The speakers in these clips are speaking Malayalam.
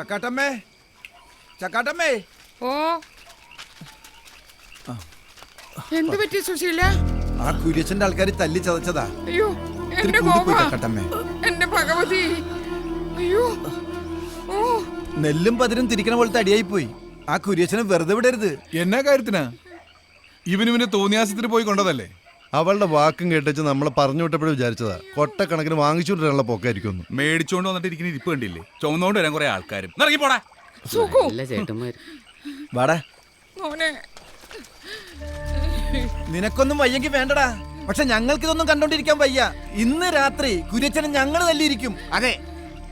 ചക്കാട്ടമ്മേ, ചക്കാട്ടമ്മേ. ഓ, എന്ത് പറ്റി സുശീല? ആ കുര്യച്ചന്റെ ആൾക്കാർ തല്ലി ചതച്ചതാ. അയ്യോ, ഇത്തിരി എന്റെ കൂടിപ്പോയി ഗോപ, ചക്കാട്ടമ്മേ. എന്റെ ഭഗവതി. അയ്യോ, ഓ, നെല്ലും പതിരും തിരിക്കണ പോലത്തെ അടിയായി പോയി. ആ കുര്യച്ചനെ വെറുതെ വിടരുത്. എന്നാ കാര്യത്തിനാ? ഇവന് തോന്നിയാസത്തിന് പോയി കൊണ്ടതല്ലേ? അവളുടെ വാക്കും കേട്ടിച്ച് നമ്മളെ പറഞ്ഞു വിട്ടപ്പോഴും വിചാരിച്ചതാ കൊട്ടക്കണക്കിന് വാങ്ങിച്ചുകൊണ്ടിരാനുള്ള പോക്കായിരിക്കും. മേടിച്ചോണ്ട് വന്നിട്ട് ഇരിക്കുന്ന ഇരിപ്പ് കണ്ടില്ലേ? ചുമന്നോണ്ട് വരാൻ കുറെ ആൾക്കാരും. ഇറങ്ങിപ്പോടാ. സുഖു. വാടാ. മോനെ, നിനക്കൊന്നും വയ്യെങ്കിൽ വേണ്ടടാ. പക്ഷെ ഞങ്ങൾക്കിതൊന്നും കണ്ടോണ്ടിരിക്കാൻ വയ്യ. ഇന്ന് രാത്രി കുര്യച്ചനെ ഞങ്ങൾ തല്ലിയിരിക്കും. അതെ,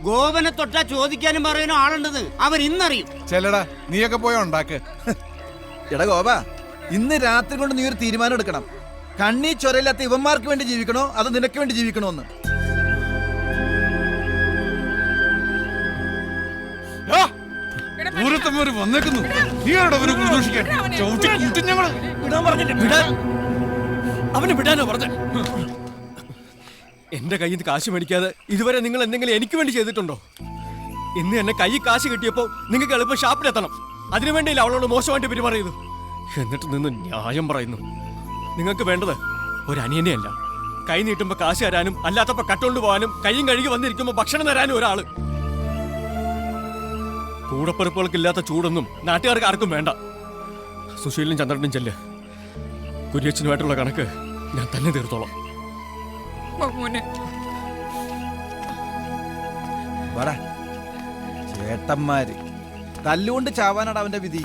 ഗോപനെ തൊട്ടാ ചോദിക്കാനും പറയാനും ആളുണ്ടെന്ന് അവൻ ഇന്നറിയും. ചെല്ലടാ, നീയൊക്കെ പോയ ഉണ്ടാക്ക്. എടാ ഗോപ, ഇന്ന് രാത്രി കൊണ്ട് നീ ഒരു തീരുമാനം എടുക്കണം. കണ്ണീ ചൊരയില്ലാത്ത ഇവന്മാർക്ക് വേണ്ടി ജീവിക്കണോ അതോ നിനക്ക് വേണ്ടി ജീവിക്കണോ എന്ന്. വന്നേക്കുന്നു. നീ അവനെ വിടാനോ പറഞ്ഞ? എന്റെ കയ്യിൽ നിന്ന് കാശ് മേടിക്കാതെ ഇതുവരെ നിങ്ങൾ എന്തെങ്കിലും എനിക്ക് വേണ്ടി ചെയ്തിട്ടുണ്ടോ? ഇന്ന് എന്നെ കൈ കാശ് കിട്ടിയപ്പോ നിങ്ങൾക്ക് എളുപ്പം ഷാപ്പിലെത്തണം. അതിനുവേണ്ടിയില്ല അവളോട് മോശമായിട്ട് പെരുമാറിയത്. എന്നിട്ട് നിന്ന് ന്യായം പറയുന്നു. നിങ്ങൾക്ക് വേണ്ടത് ഒരു അനിയനെയല്ല, കൈ നീട്ടുമ്പോ കാശ് തരാനും അല്ലാത്തപ്പോ കട്ടുകൊണ്ട് പോകാനും കൈയും കഴുകി വന്നിരിക്കുമ്പോ ഭക്ഷണം തരാനും ഒരാള്. കൂടപ്പിറപ്പുകൾക്കില്ലാത്ത ചൂടൊന്നും നാട്ടുകാർക്ക് ആർക്കും വേണ്ട. സുശീലിനും ചന്ദ്രനും ചെല്ല്. കുര്യച്ചനുമായിട്ടുള്ള കണക്ക് ഞാൻ തന്നെ തീർത്തോളാം. മോനെ, വാടാ. ചേട്ടന്മാര് തല്ലുകൊണ്ട് ചാവാനാണ് അവന്റെ വിധി.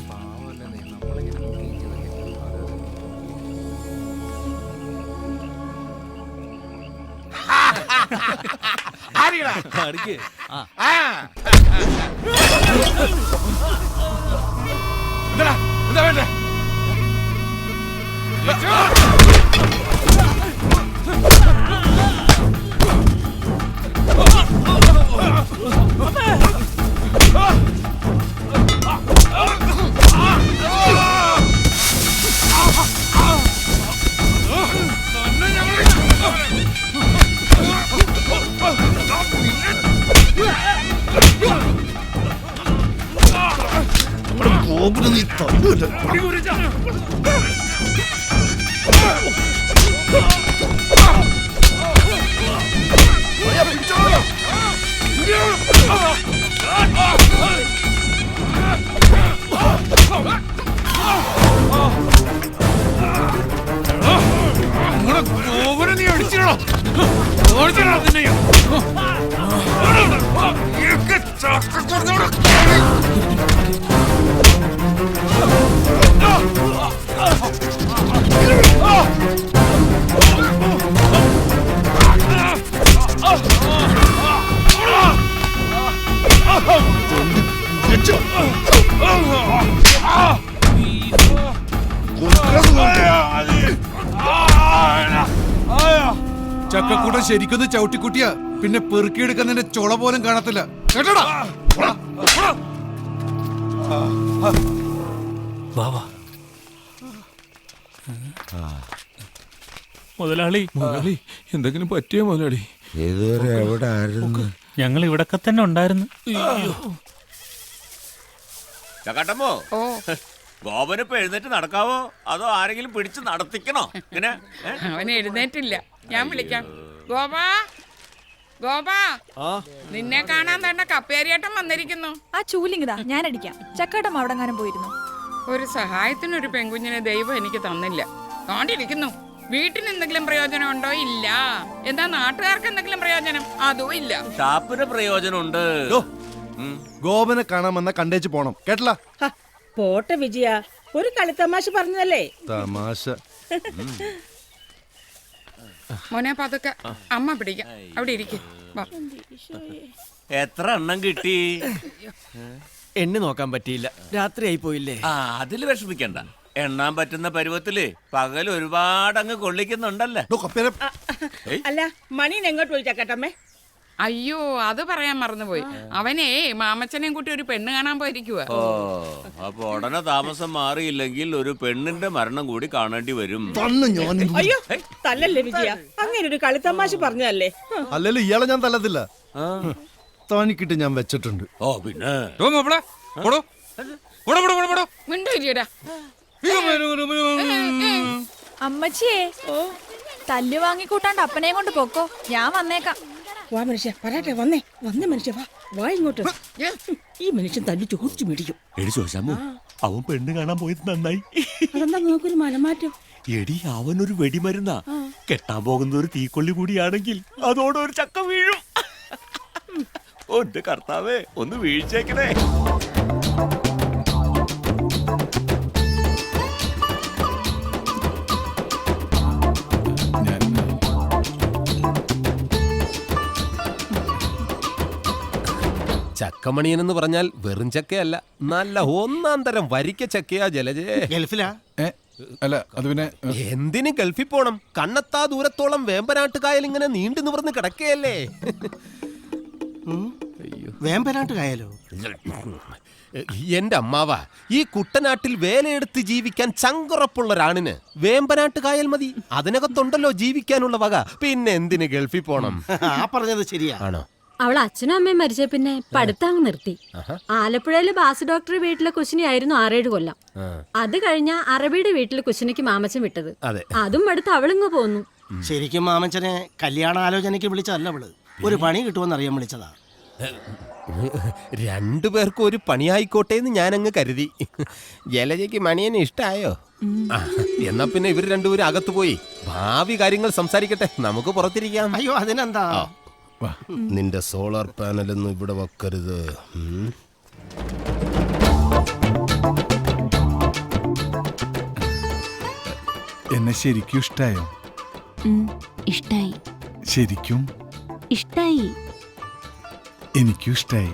എന്താ വേണ്ടേ? നീ അടിച്ചിടോ നിന്നെയോ? ചക്കക്കൂട്ടം ശരിക്കൊന്ന് ചവിട്ടിക്കുട്ടിയ പിന്നെ പെറുക്കിയെടുക്കുന്നതിന്റെ ചുള പോലും കാണത്തില്ല. കേട്ടോടാ. മുതലാളി, എന്തെങ്കിലും പറ്റിയോ മുതലാളി? ഇതുവരെ എവിടെ ആയിരുന്നു? ഞങ്ങൾ ഇവിടൊക്കെ തന്നെ ഉണ്ടായിരുന്നു. ചക്കാട്ടമ്മോ, ഓ, ഗോപനിപ്പോ എഴുന്നേറ്റ് നടക്കാവോ അതോ ആരെങ്കിലും പിടിച്ച് നടത്തിക്കണോ? ഇങ്ങനെ അവൻ എഴുന്നേറ്റില്ല. ഞാൻ വിളിക്കാം. ഗോപാ, ഗോപാ, നിന്നെ കാണാൻ തന്നെ കപ്പേരിയേട്ടൻ വന്നിരിക്കുന്നു. ആ ചൂലിങ്ങിതാ, ഞാൻ അടിക്കാം. ചക്കാട്ടം അവിടെങ്ങാനും പോയിരുന്നു. ഒരു സഹായത്തിനൊരു പെൺകുഞ്ഞിനെ ദൈവം എനിക്ക് തന്നില്ല. കാണ്ടിരിക്കുന്നു. വീട്ടിന് എന്തെങ്കിലും പ്രയോജനം ഉണ്ടോ? ഇല്ല. എന്താ നാട്ടുകാർക്ക് എന്തെങ്കിലും പ്രയോജനം? അതും ഇല്ല. ഷാപ്പിന് പ്രയോജനമുണ്ട്. ഗോപനെ കാണാമെന്ന കണ്ടേച്ച് പോണം. കേട്ടല? പോട്ടെ വിജയ, ഒരു കളിത്തമാശ പറഞ്ഞതല്ലേ. തമാശ. മോനെ, പതുക്കെ അമ്മ പിടിക്കാം. അവിടെ ഇരിക്കും. എത്ര എണ്ണം കിട്ടി? എണ്ണി നോക്കാൻ പറ്റിയില്ല, രാത്രിയായി പോയില്ലേ. അതില് വിഷമിക്കണ്ട. എണ്ണാൻ പറ്റുന്ന പരുവത്തില് പകൽ ഒരുപാട് അങ്ങ് കൊള്ളിക്കുന്നുണ്ടല്ലേ. അല്ല, മണീൻ എങ്ങോട്ട് പോയി ചക്കട്ടമ്മേ? അയ്യോ, അത് പറയാൻ മറന്നുപോയി. അവനെ മാമച്ചനെയും കൂട്ടി ഒരു പെണ്ണ് കാണാൻ പോയിരിക്കുക. ഓ, അപ്പൊ ഉടനെ താമസം മാറിയില്ലെങ്കിൽ ഒരു പെണ്ണിന്റെ മരണം കൂടി കാണേണ്ടി വരും. അയ്യോ, തല്ലല്ലേ വിജയ, അങ്ങനെ ഒരു കളിത്തമാശ പറഞ്ഞതല്ലേ. അല്ലല്ലോ ഇയാളെ ഞാൻ തല്ലത്തില്ല. അത്താണിക്കിട്ട് ഞാൻ വെച്ചിട്ടുണ്ട്. ഓ പിന്നെ മിണ്ടൂരിയടാ. അമ്മച്ചിയേ തല്ല് വാങ്ങിക്കൂട്ടാണ്ട് അപ്പനെയും കൊണ്ട് പൊക്കോ, ഞാൻ വന്നേക്കാം. വാ മനുഷ്യ പറയട്ടെ, വന്നേ മനുഷ്യ വാ ഇങ്ങോട്ട്. ഈ മനുഷ്യൻ തല്ലി ചോദിച്ചു മേടിക്കും. എടി ചോദിച്ചാമോ, അവൻ പെണ്ണ് കാണാൻ പോയത് നന്നായി. അതെന്താ നോക്കൊരു മനമാറ്റം? എടി അവനൊരു വെടിമരുന്നാ. കെട്ടാൻ പോകുന്ന ഒരു തീക്കൊള്ളി കൂടിയാണെങ്കിൽ അതോടെ ഒരു ചക്ക വീഴും. ഒന്റെ കർത്താവേ, ഒന്ന് വീഴ്ചേക്കണേ. ചക്കമണിയൻ എന്ന് പറഞ്ഞാൽ വെറും ചക്കയല്ല, നല്ല ഒന്നാം തരം വരിക്ക ചക്കയാ ജലജേ. ഗൾഫിലാ? അല്ല അത് പിന്നെ എന്തിന് ഗൾഫിൽ പോണം? കണ്ണത്താ ദൂരത്തോളം വേമ്പനാട്ടുകായൽ ഇങ്ങനെ നീണ്ടു നിവർന്ന് കിടക്കുകയല്ലേ. വേമ്പനാട്ട് കായലോ? എന്റെ അമ്മാവ, ഈ കുട്ടനാട്ടിൽ വേലയെടുത്ത് ജീവിക്കാൻ ചങ്കുറപ്പുള്ള ഒരാണിന് വേമ്പനാട്ട് കായൽ മതി. അതിനകത്തുണ്ടല്ലോ ജീവിക്കാനുള്ള വക. പിന്നെ എന്തിന് ഗൾഫിൽ പോണം? ആ പറഞ്ഞത് ശരിയാ. ആണോ? അവൾ അച്ഛനും അമ്മയും മരിച്ച പിന്നെ പഠിത്തം നിർത്തി. ആലപ്പുഴയിലെ ബാസ് ഡോക്ടർ വീട്ടിലെ കുശിനിയായിരുന്നു 6-7 കൊല്ലം. അത് കഴിഞ്ഞ അറബിയുടെ വീട്ടിലെ കുശിനിക്ക് മാമച്ചൻ വിട്ടത്. അതും അടുത്ത് അവളിങ്ങ് പോന്നു. ശരിക്കും മാമച്ചനെ കല്യാണ ആലോചനയ്ക്ക് വിളിച്ചതല്ല അവള്, ഒരു പണി കിട്ടുമെന്ന് അറിയാൻ വിളിച്ചതാ. രണ്ടുപേർക്കും ഒരു പണിയായിക്കോട്ടെ എന്ന് ഞാനങ്ങ് കരുതി. ജലജയ്ക്ക് മണിയനെ ഇഷ്ടായോ? എന്നാ പിന്നെ ഇവർ രണ്ടുപേരും അകത്ത് പോയി ഭാവി കാര്യങ്ങൾ സംസാരിക്കട്ടെ, നമുക്ക് പുറത്തിരിക്കാം. അയ്യോ അതിനെന്താ, നിന്റെ സോളാർ പാനലൊന്നും ഇവിടെ വെക്കരുത്. എന്നെ ശരിക്കും ഇഷ്ടായോ? ഇഷ്ടായി, ശരിക്കും ഇഷ്ടായി, എനിക്കും ഇഷ്ടായി.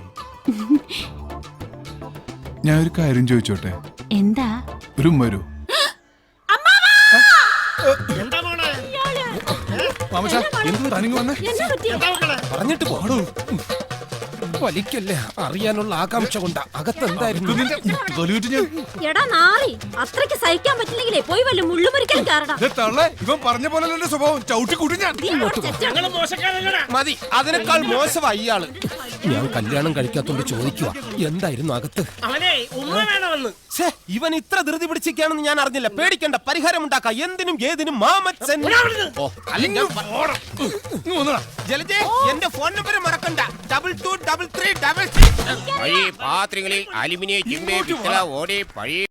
ഞാൻ ഒരു കാര്യം ചോദിച്ചോട്ടെ? എന്താ? ഒരു ഉമ്മ വരൂ. പറഞ്ഞിട്ട് പോടൂ. വലിക്കല്ലേ, അറിയാനുള്ള ആകാംക്ഷ കൊണ്ടാ. അകത്തെന്തായിരുന്നു? എടാ നാറി, അത്രയ്ക്ക് സഹിക്കാൻ പറ്റില്ലെങ്കിലേ പോയി വല്ല മുള്ളുമരിക്കാൻ കാരണം. ഇവൻ പറഞ്ഞ പോലെ എന്റെ സ്വഭാവം ചവിട്ടി കൂട്ടി ഞാൻ. മതി, അതിനേക്കാൾ മോശമായി ഇയാള്. ഞാൻ കല്യാണം കഴിക്കാത്തോണ്ട് ചോദിക്കുക, എന്തായിരുന്നു അകത്ത്? ഇവൻ ഇത്ര ധൃതി പിടിച്ചിരിക്കുകയാണെന്ന് ഞാൻ അറിഞ്ഞില്ല. പേടിക്കണ്ട, പരിഹാരം ഉണ്ടാക്കാം. എന്തിനും ഏതിനും മാമച്ചൻ. ജലജേ, എന്റെ ഫോൺ നമ്പർ മറക്കണ്ട. 223366. പാത്രങ്ങളിൽ അലുമിനിയം